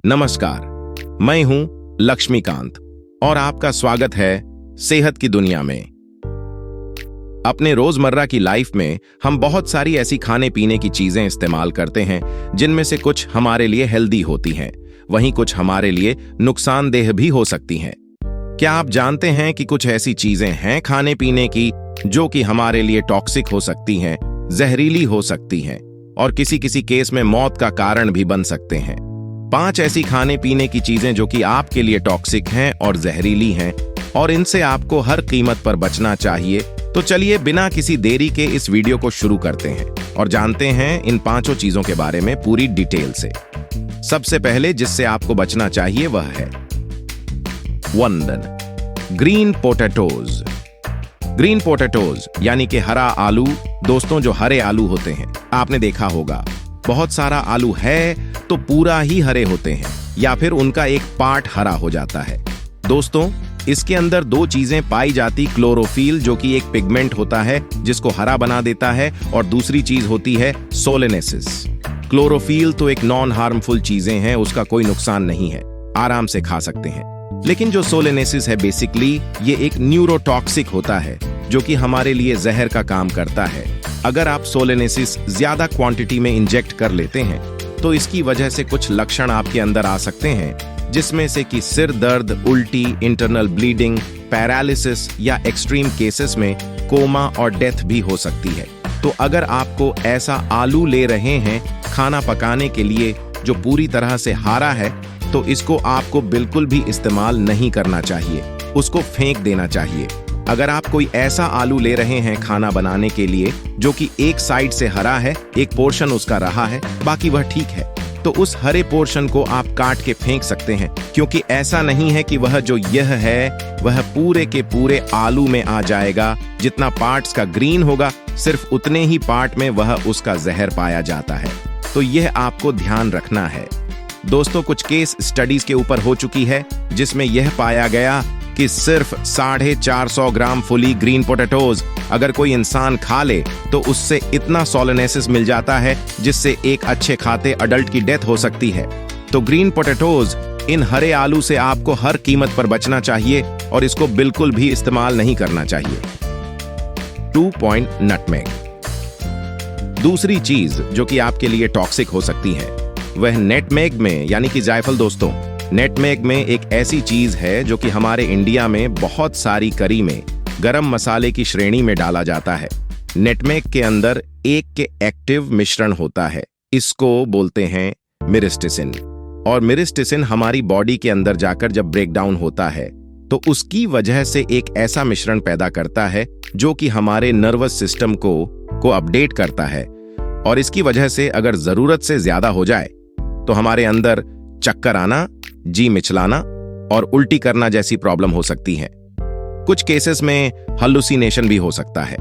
नमस्कार, मैं हूं लक्ष्मीकांत और आपका स्वागत है सेहत की दुनिया में। अपने रोजमर्रा की लाइफ में हम बहुत सारी ऐसी खाने पीने की चीजें इस्तेमाल करते हैं जिनमें से कुछ हमारे लिए हेल्दी होती हैं, वहीं कुछ हमारे लिए नुकसानदेह भी हो सकती हैं। क्या आप जानते हैं कि कुछ ऐसी चीजें हैं खाने पीने की जो कि हमारे लिए टॉक्सिक हो सकती हैं, जहरीली हो सकती हैं और किसी किसी केस में मौत का कारण भी बन सकते हैं। 5 ऐसी खाने पीने की चीजें जो कि आपके लिए टॉक्सिक हैं और जहरीली हैं और इनसे आपको हर कीमत पर बचना चाहिए। तो चलिए बिना किसी देरी के इस वीडियो को शुरू करते हैं और जानते हैं इन 5 चीजों के बारे में पूरी डिटेल से। सबसे पहले जिससे आपको बचना चाहिए वह है 1 ग्रीन पोटैटोज। ग्रीन पोटैटोज यानी कि हरा आलू। दोस्तों, जो हरे आलू होते हैं आपने देखा होगा, बहुत सारा आलू है तो पूरा ही हरे होते हैं या फिर उनका एक पार्ट हरा हो जाता है। दोस्तों, इसके अंदर 2 चीजें पाई जाती, क्लोरोफिल जो कि एक पिगमेंट होता है जिसको हरा बना देता है, और दूसरी चीज होती है सोलेनेसिस। क्लोरोफिल तो एक नॉन हार्मफुल चीजें हैं, उसका कोई नुकसान नहीं है, आराम से खा सकते हैं। लेकिन जो सोलेनेसिस है बेसिकली ये एक न्यूरोटॉक्सिक होता है जो कि हमारे लिए जहर का काम करता है। अगर आप सोलेनेसिस ज्यादा क्वांटिटी में इंजेक्ट कर लेते हैं तो इसकी वजह से कुछ लक्षण आपके अंदर आ सकते हैं, जिसमें से कि सिर दर्द, उल्टी, इंटरनल ब्लीडिंग, पैरालिसिस या एक्सट्रीम केसेस में कोमा और डेथ भी हो सकती है। तो अगर आपको ऐसा आलू ले रहे हैं खाना पकाने के लिए जो पूरी तरह से हरा है, तो इसको आपको बिल्कुल भी इस्तेमाल नहीं करना चाहिए, उसको फेंक देना चाहिए। अगर आप कोई ऐसा आलू ले रहे हैं खाना बनाने के लिए जो कि एक साइड से हरा है, एक पोर्शन उसका रहा है, बाकी वह ठीक है, तो उस हरे पोर्शन को आप काट के फेंक सकते हैं, क्योंकि ऐसा नहीं है कि वह जो यह है वह पूरे के पूरे आलू में आ जाएगा। जितना पार्ट्स का ग्रीन होगा सिर्फ उतने ही पार्ट में वह उसका जहर पाया जाता है। तो यह आपको ध्यान रखना है। दोस्तों, कुछ केस स्टडीज के ऊपर हो चुकी है जिसमें यह पाया गया कि सिर्फ 450 ग्राम फुली ग्रीन पोटैटोज अगर कोई इंसान खा ले तो उससे इतना सोलेनेसिस मिल जाता है जिससे एक अच्छे खाते अडल्ट की डेथ हो सकती है। तो ग्रीन पोटैटोज, इन हरे आलू से आपको हर कीमत पर बचना चाहिए और इसको बिल्कुल भी इस्तेमाल नहीं करना चाहिए। 2 नटमेग। दूसरी चीज जो कि आपके लिए टॉक्सिक हो सकती है वह नेटमेग में यानी कि जायफल। दोस्तों, नेटमेग में एक ऐसी चीज है जो कि हमारे इंडिया में बहुत सारी करी में गरम मसाले की श्रेणी में डाला जाता है। नेटमेग के अंदर एक के एक्टिव मिश्रण होता है, इसको बोलते हैं मिरिस्टिसिन। और मिरिस्टिसिन हमारी बॉडी के अंदर जाकर जब ब्रेक डाउन होता है तो उसकी वजह से एक ऐसा मिश्रण पैदा करता है जो कि हमारे नर्वस सिस्टम को अपडेट करता है, और इसकी वजह से अगर जरूरत से ज्यादा हो जाए तो हमारे अंदर चक्कर आना, जी मिचलाना और उल्टी करना जैसी प्रॉब्लम हो सकती है। कुछ केसेस में हल्लुसिनेशन भी हो सकता है,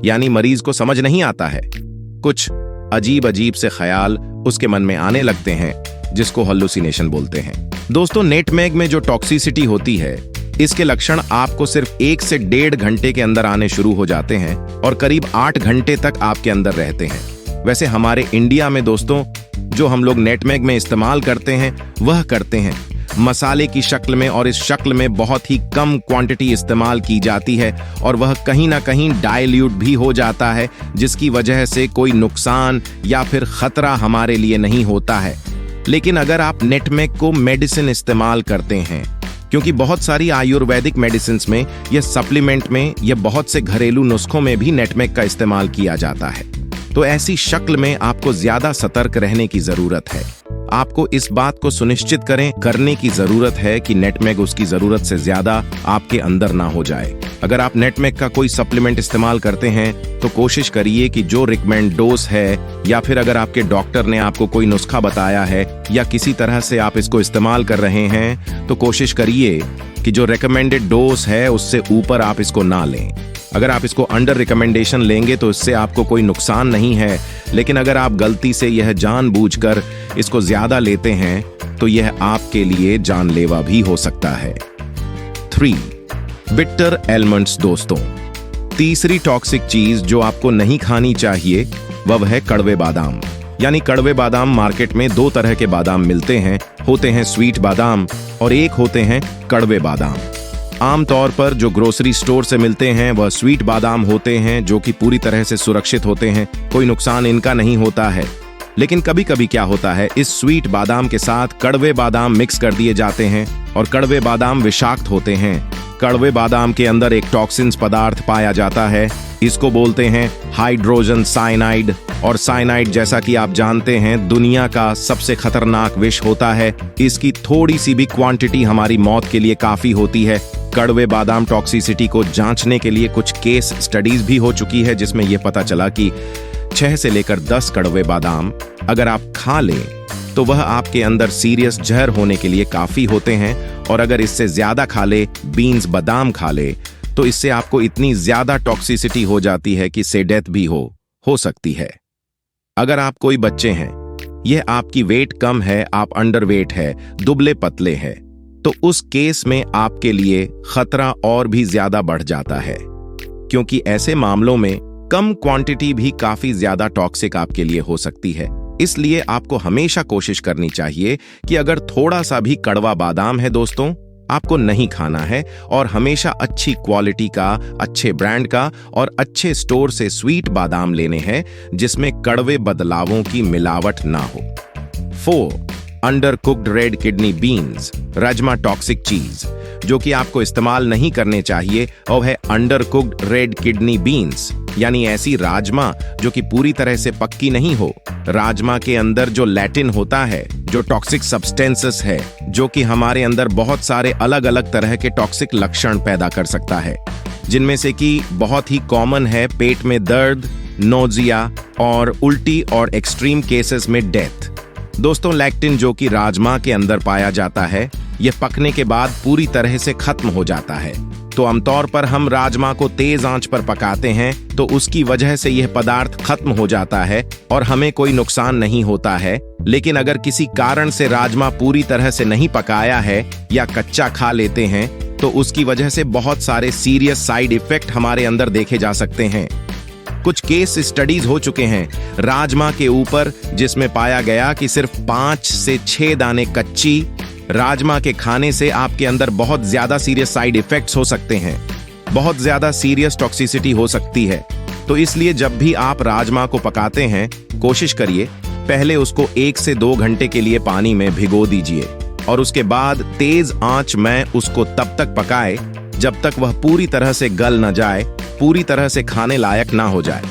यानी मरीज को समझ नहीं आता है, कुछ अजीब अजीब से ख्याल उसके मन में आने लगते हैं जिसको हल्लुसिनेशन बोलते हैं। दोस्तों, नेटमेग में जो टॉक्सिसिटी होती है इसके लक्षण आपको सिर्फ 1 से 1.5 घंटे के अंदर आने शुरू हो जाते हैं और करीब 8 घंटे तक आपके अंदर रहते हैं। वैसे हमारे इंडिया में दोस्तों जो हम लोग नेटमेग में इस्तेमाल करते हैं वह करते हैं मसाले की शक्ल में, और इस शक्ल में बहुत ही कम क्वांटिटी इस्तेमाल की जाती है और वह कहीं ना कहीं डाइल्यूट भी हो जाता है, जिसकी वजह से कोई नुकसान या फिर खतरा हमारे लिए नहीं होता है। लेकिन अगर आप नेटमेग को मेडिसिन इस्तेमाल करते हैं, क्योंकि बहुत सारी आयुर्वेदिक मेडिसिन में या सप्लीमेंट में या बहुत से घरेलू नुस्खों में भी नेटमेग का इस्तेमाल किया जाता है, तो ऐसी शक्ल में आपको ज्यादा सतर्क रहने की जरूरत है। आपको इस बात को सुनिश्चित करने की जरूरत है कि नेटमेग उसकी जरूरत से ज्यादा आपके अंदर ना हो जाए। अगर आप नेटमेग का कोई सप्लीमेंट इस्तेमाल करते हैं तो कोशिश करिए कि जो रिकमेंड डोज है, या फिर अगर आपके डॉक्टर ने आपको कोई नुस्खा बताया है या किसी तरह से आप इसको इस्तेमाल कर रहे हैं, तो कोशिश करिए कि जो रिकमेंडेड डोज है उससे ऊपर आप इसको ना लें। अगर आप इसको अंडर रिकमेंडेशन लेंगे तो इससे आपको कोई नुकसान नहीं है, लेकिन अगर आप गलती से यह जानबूझकर इसको ज्यादा लेते हैं तो यह आपके लिए जानलेवा भी हो सकता है। 3 बिटर एलमंड्स। दोस्तों, तीसरी टॉक्सिक चीज जो आपको नहीं खानी चाहिए वह है कड़वे बादाम। यानी कड़वे बादाम। मार्केट में 2 तरह के बादाम मिलते हैं, होते हैं स्वीट बादाम और एक होते हैं कड़वे बादाम। आमतौर पर जो ग्रोसरी स्टोर से मिलते हैं वह स्वीट बादाम होते हैं, जो कि पूरी तरह से सुरक्षित होते हैं, कोई नुकसान इनका नहीं होता है। लेकिन कभी कभी क्या होता है, इस स्वीट बादाम के साथ कड़वे बादाम मिक्स कर दिए जाते हैं और कड़वे बादाम विषाक्त होते हैं। कड़वे बादाम के अंदर एक टॉक्सिन्स पदार्थ पाया जाता है, इसको बोलते हैं हाइड्रोजन साइनाइड। और साइनाइड, जैसा कि आप जानते हैं, दुनिया का सबसे खतरनाक विष होता है। इसकी थोड़ी सी भी क्वांटिटी हमारी मौत के लिए काफी होती है। कड़वे बादाम टॉक्सिसिटी को जांचने के लिए कुछ केस स्टडीज भी हो चुकी है, जिसमें यह पता चला कि 6 से लेकर 10 कड़वे बादाम अगर आप खा लें तो वह आपके अंदर सीरियस जहर होने के लिए काफी होते हैं। और अगर इससे ज्यादा खा ले, बीन्स बादाम खा ले, तो इससे आपको इतनी ज्यादा टॉक्सिसिटी हो जाती है कि से डेथ भी हो सकती है। अगर आप कोई बच्चे हैं, यह आपकी वेट कम है, आप अंडरवेट है, दुबले पतले हैं, तो उस केस में आपके लिए खतरा और भी ज्यादा बढ़ जाता है, क्योंकि ऐसे मामलों में कम क्वांटिटी भी काफी ज्यादा टॉक्सिक आपके लिए हो सकती है। इसलिए आपको हमेशा कोशिश करनी चाहिए कि अगर थोड़ा सा भी कड़वा बादाम है दोस्तों, आपको नहीं खाना है, और हमेशा अच्छी क्वालिटी का, अच्छे ब्रांड का और अच्छे स्टोर से स्वीट बादाम लेने हैं, जिसमें कड़वे बदलावों की मिलावट ना हो। 4. Under cooked red kidney beans, rajma toxic चीज, जो कि आपको इस्तेमाल नहीं करने चाहिए, और है under cooked red kidney beans, यानी ऐसी राजमा जो कि पूरी तरह से पक्की नहीं हो। राजमा के अंदर जो लैटिन होता है, जो टॉक्सिक सब्सटेंसेस है, जो कि हमारे अंदर बहुत सारे अलग अलग तरह के टॉक्सिक लक्षण पैदा कर सकता है, जिनमें से कि बहुत ही कॉमन है पेट में दर्द, नोजिया और उल्टी, और एक्सट्रीम केसेस में डेथ। दोस्तों, लैक्टिन जो कि राजमा के अंदर पाया जाता है, यह पकने के बाद पूरी तरह से खत्म हो जाता है। तो आमतौर पर हम राजमा को तेज आंच पर पकाते हैं, तो उसकी वजह से यह पदार्थ खत्म हो जाता है और हमें कोई नुकसान नहीं होता है। लेकिन अगर किसी कारण से राजमा पूरी तरह से नहीं पकाया है या कच्चा खा लेते हैं, तो उसकी वजह से बहुत सारे सीरियस साइड इफेक्ट हमारे अंदर देखे जा सकते हैं। कुछ केस स्टडीज हो चुके हैं राजमा के ऊपर, जिसमें पाया गया कि सिर्फ 5 से 6 दाने कच्ची राजमा के खाने से आपके अंदर बहुत ज्यादा सीरियस साइड इफेक्ट्स हो सकते हैं, बहुत ज्यादा सीरियस टॉक्सिसिटी हो सकती है। तो इसलिए जब भी आप राजमा को पकाते हैं, कोशिश करिए पहले उसको 1 से 2 घंटे के लिए पानी में भिगो दीजिए, और उसके बाद तेज आंच में उसको तब तक पकाए जब तक वह पूरी तरह से गल न जाए, पूरी तरह से खाने लायक ना हो जाए।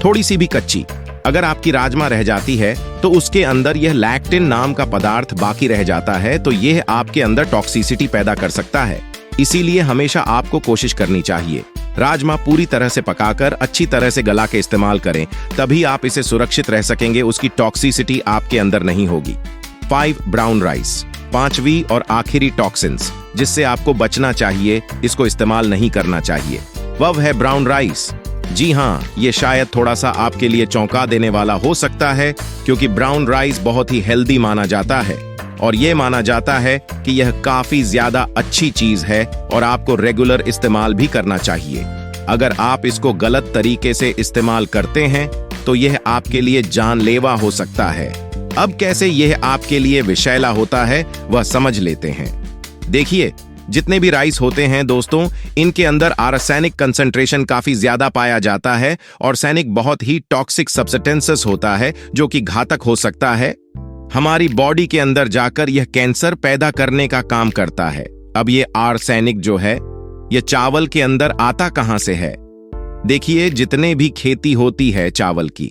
थोड़ी सी भी कच्ची अगर आपकी राजमा रह जाती है, तो उसके अंदर यह लैक्टिन नाम का पदार्थ बाकी रह जाता है, तो यह आपके अंदर टॉक्सिसिटी पैदा कर सकता है। इसीलिए हमेशा आपको कोशिश करनी चाहिए राजमा पूरी तरह से पकाकर अच्छी तरह से गला के इस्तेमाल करें, तभी आप इसे सुरक्षित रह सकेंगे, उसकी टॉक्सिसिटी आपके अंदर नहीं होगी। 5. ब्राउन राइस, 5वीं और आखिरी टॉक्सिन्स जिससे आपको बचना चाहिए, इसको इस्तेमाल नहीं करना चाहिए, वह है ब्राउन राइस। जी हाँ, ये शायद थोड़ा सा आपके लिए चौंका देने वाला हो सकता है, क्योंकि ब्राउन राइस बहुत ही हेल्दी माना जाता है, और ये माना जाता है कि यह काफी ज्यादा अच्छी चीज है और आपको रेगुलर इस्तेमाल भी करना चाहिए। अगर आप इसको गलत तरीके से इस्तेमाल करते हैं, तो यह आपके लिए जानलेवा हो सकता है। अब कैसे यह आपके लिए विषैला होता है, वह समझ लेते हैं। देखिए, जितने भी राइस होते हैं दोस्तों, इनके अंदर आर्सेनिक कंसंट्रेशन काफी ज्यादा पाया जाता है, और आर्सेनिक बहुत ही टॉक्सिक सब्सटेंसेस होता है, जो कि घातक हो सकता है। हमारी बॉडी के अंदर जाकर यह कैंसर पैदा करने का काम करता है। अब ये आर्सेनिक जो है, यह चावल के अंदर आता कहां से है? देखिए, जितने भी खेती होती है चावल की,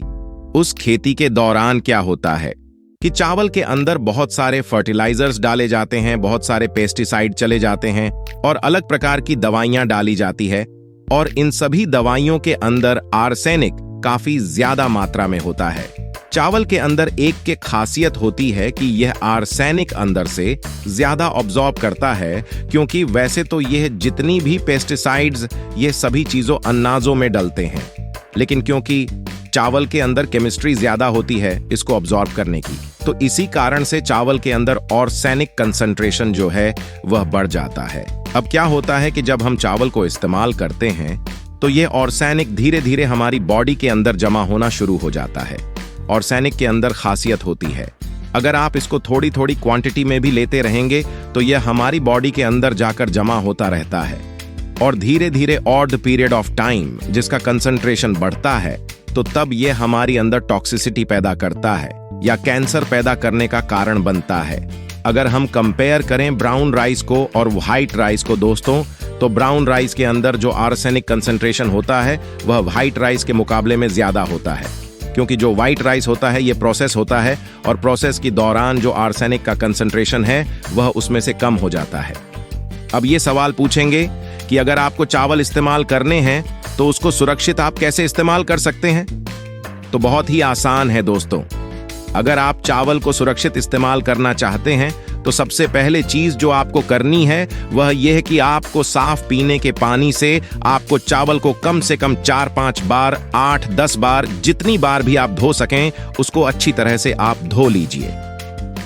उस खेती के दौरान क्या होता है कि चावल के अंदर बहुत सारे फर्टिलाइजर्स डाले जाते हैं, बहुत सारे पेस्टिसाइड चले जाते हैं, और अलग प्रकार की दवाइयां डाली जाती है, और इन सभी दवाइयों के अंदर आर्सेनिक काफी ज्यादा मात्रा में होता है। चावल के अंदर एक के खासियत होती है कि यह आर्सेनिक अंदर से ज्यादा ऑब्जॉर्ब करता है, क्योंकि वैसे तो यह जितनी भी पेस्टिसाइड्स, ये सभी चीजों अनाजों में डलते हैं, लेकिन क्योंकि चावल के अंदर केमिस्ट्री ज्यादा होती है इसको ऑब्जॉर्ब करने की, तो इसी कारण से चावल के अंदर आर्सेनिक कंसंट्रेशन जो है वह बढ़ जाता है। अब क्या होता है कि जब हम चावल को इस्तेमाल करते हैं, तो ये आर्सेनिक धीरे धीरे हमारी बॉडी के अंदर जमा होना शुरू हो जाता है। आर्सेनिक के अंदर खासियत होती है अगर आप इसको थोड़ी थोड़ी क्वांटिटी में भी लेते रहेंगे तो यह हमारी बॉडी के अंदर जाकर जमा होता रहता है और धीरे धीरे ऑड पीरियड ऑफ टाइम जिसका कंसंट्रेशन बढ़ता है तो तब यह हमारी अंदर टॉक्सिसिटी पैदा करता है या कैंसर पैदा करने का कारण बनता है। अगर हम कंपेयर करें ब्राउन राइस को और व्हाइट राइस को दोस्तों, तो ब्राउन राइस के अंदर जो आर्सेनिक कंसंट्रेशन होता है वह व्हाइट राइस के मुकाबले में ज्यादा होता है, क्योंकि जो व्हाइट राइस होता है ये प्रोसेस होता है और प्रोसेस के दौरान जो आर्सेनिक का कंसंट्रेशन है वह उसमें से कम हो जाता है। अब ये सवाल पूछेंगे कि अगर आपको चावल इस्तेमाल करने हैं तो उसको सुरक्षित आप कैसे इस्तेमाल कर सकते हैं? तो बहुत ही आसान है दोस्तों। अगर आप चावल को सुरक्षित इस्तेमाल करना चाहते हैं तो सबसे पहले चीज जो आपको करनी है वह यह है कि आपको साफ पीने के पानी से आपको चावल को कम से कम 4-5 बार, 8-10 बार, जितनी बार भी आप धो सकें उसको अच्छी तरह से आप धो लीजिए।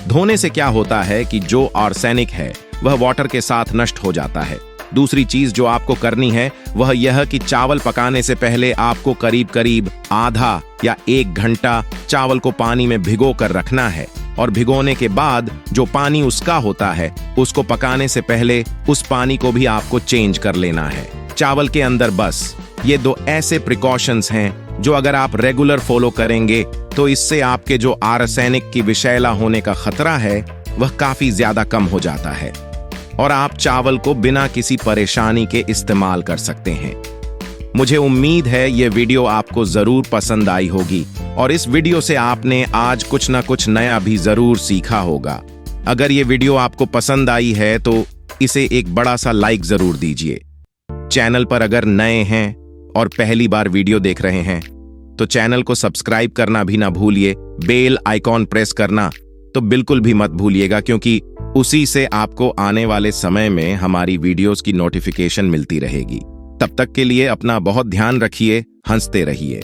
धोने से क्या होता है कि जो आर्सेनिक है वह वाटर के साथ नष्ट हो जाता है। दूसरी चीज जो आपको करनी है वह यह कि चावल पकाने से पहले आपको करीब करीब आधा या 1 घंटा चावल को पानी में भिगो कर रखना है और भिगोने के बाद जो पानी उसका होता है उसको पकाने से पहले उस पानी को भी आपको चेंज कर लेना है चावल के अंदर। बस ये 2 ऐसे प्रिकॉशंस हैं जो अगर आप रेगुलर फॉलो करेंगे तो इससे आपके जो आर्सेनिक की विषैला होने का खतरा है वह काफी ज्यादा कम हो जाता है और आप चावल को बिना किसी परेशानी के इस्तेमाल कर सकते हैं। मुझे उम्मीद है ये वीडियो आपको जरूर पसंद आई होगी और इस वीडियो से आपने आज कुछ ना कुछ नया भी जरूर सीखा होगा। अगर ये वीडियो आपको पसंद आई है तो इसे एक बड़ा सा लाइक जरूर दीजिए। चैनल पर अगर नए हैं और पहली बार वीडियो देख रहे हैं तो चैनल को सब्सक्राइब करना भी ना भूलिए। बेल आइकॉन प्रेस करना तो बिल्कुल भी मत भूलिएगा, क्योंकि उसी से आपको आने वाले समय में हमारी वीडियोस की नोटिफिकेशन मिलती रहेगी। तब तक के लिए अपना बहुत ध्यान रखिए, हंसते रहिए।